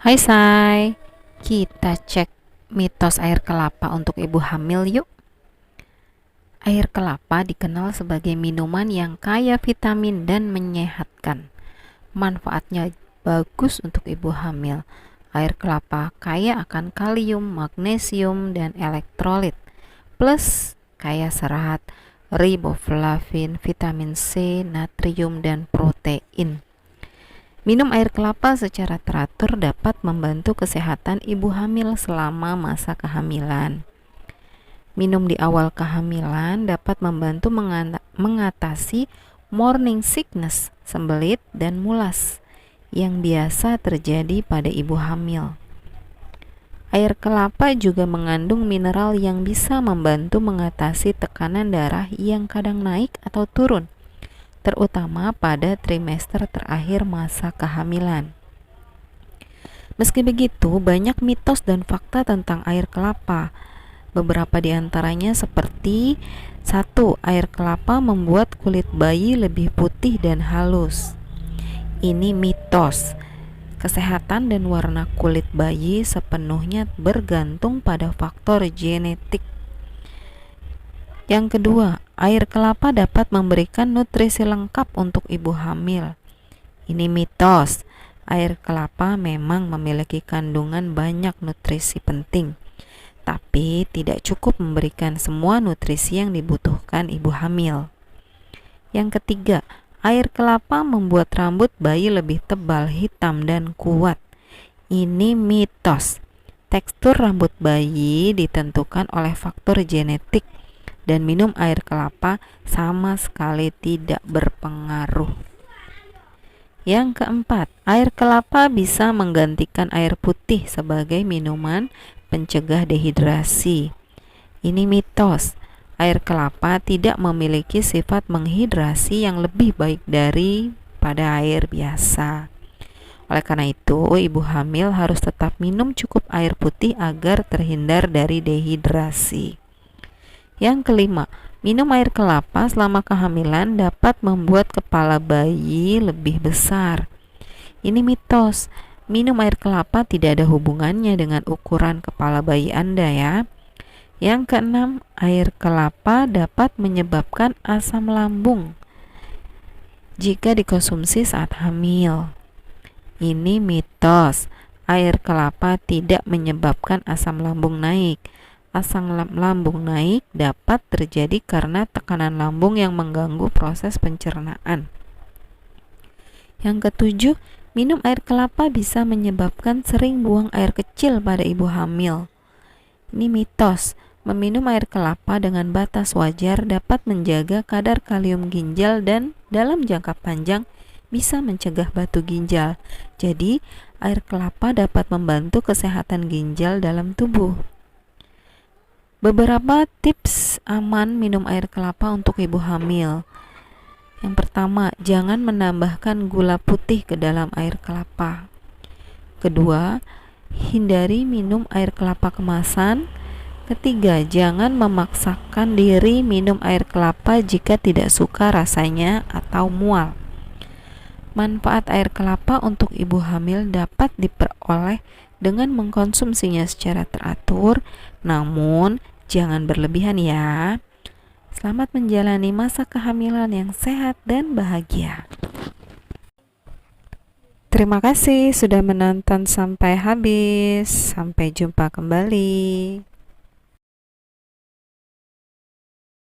Hai Say, kita cek mitos air kelapa untuk ibu hamil yuk. Air kelapa dikenal sebagai minuman yang kaya vitamin dan menyehatkan. Manfaatnya bagus untuk ibu hamil. Air kelapa kaya akan kalium, magnesium, dan elektrolit, plus kaya serat, riboflavin, vitamin C, natrium, dan protein. Minum air kelapa secara teratur dapat membantu kesehatan ibu hamil selama masa kehamilan. Minum di awal kehamilan dapat membantu mengatasi morning sickness, sembelit, dan mulas yang biasa terjadi pada ibu hamil. Air kelapa juga mengandung mineral yang bisa membantu mengatasi tekanan darah yang kadang naik atau turun, terutama pada trimester terakhir masa kehamilan. Meski begitu, banyak mitos dan fakta tentang air kelapa. Beberapa di antaranya seperti 1. Air kelapa membuat kulit bayi lebih putih dan halus. Ini mitos. Kesehatan dan warna kulit bayi sepenuhnya bergantung pada faktor genetik. Yang kedua, air kelapa dapat memberikan nutrisi lengkap untuk ibu hamil. Ini mitos. Air kelapa memang memiliki kandungan banyak nutrisi penting, tapi tidak cukup memberikan semua nutrisi yang dibutuhkan ibu hamil. Yang ketiga, air kelapa membuat rambut bayi lebih tebal, hitam, dan kuat. Ini mitos. Tekstur rambut bayi ditentukan oleh faktor genetik, dan minum air kelapa sama sekali tidak berpengaruh. Yang keempat, air kelapa bisa menggantikan air putih sebagai minuman pencegah dehidrasi. Ini mitos. Air kelapa tidak memiliki sifat menghidrasi yang lebih baik daripada air biasa. Oleh karena itu, ibu hamil harus tetap minum cukup air putih agar terhindar dari dehidrasi. Yang kelima, minum air kelapa selama kehamilan dapat membuat kepala bayi lebih besar. Ini mitos. Minum air kelapa tidak ada hubungannya dengan ukuran kepala bayi Anda ya. Yang keenam, air kelapa dapat menyebabkan asam lambung jika dikonsumsi saat hamil. Ini mitos. Air kelapa tidak menyebabkan asam lambung naik. Asam lambung naik dapat terjadi karena tekanan lambung yang mengganggu proses pencernaan. Yang ketujuh, minum air kelapa bisa menyebabkan sering buang air kecil pada ibu hamil. Ini mitos. Meminum air kelapa dengan batas wajar dapat menjaga kadar kalium ginjal dan dalam jangka panjang bisa mencegah batu ginjal. Jadi, air kelapa dapat membantu kesehatan ginjal dalam tubuh. Beberapa tips aman minum air kelapa untuk ibu hamil. Yang pertama, jangan menambahkan gula putih ke dalam air kelapa. Kedua, hindari minum air kelapa kemasan. Ketiga, jangan memaksakan diri minum air kelapa jika tidak suka rasanya atau mual. Manfaat air kelapa untuk ibu hamil dapat diperoleh dengan mengkonsumsinya secara teratur, namun jangan berlebihan ya. Selamat menjalani masa kehamilan yang sehat dan bahagia. Terima kasih sudah menonton sampai habis. Sampai jumpa kembali.